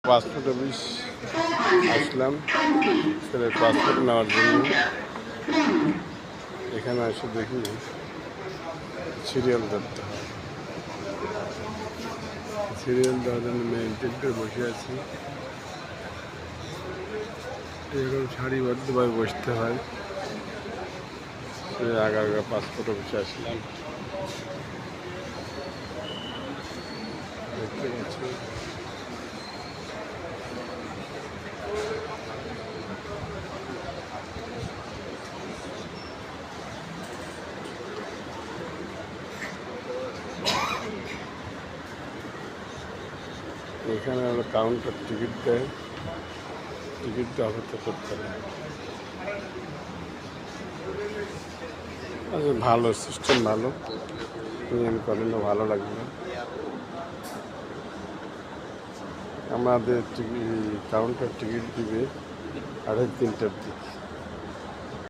Passport office আসলাম ছেলের passport নেওয়ার জন্য। এখানে এসে দেখি সিরিয়াল ধরতে হয়। সিরিয়াল দেওয়ার জন্য মেইন টেবিলে বসে আছি। এরকম সারিবদ্ধভাবে বসতে হয়। সে আগা পাসপোর্ট অফিসে আসলাম। দেখতে পাচ্ছি এখানে হলো কাউন্টার, টিকিট দেয়, টিকিট দিয়ে অপেক্ষা করতে হয়। আচ্ছা, ভালো সিস্টেম, ভালো নিয়ম কানুন ভালো লাগবে। আমাদের কাউন্টার টিকিট দিবে 3:30টার দিকে।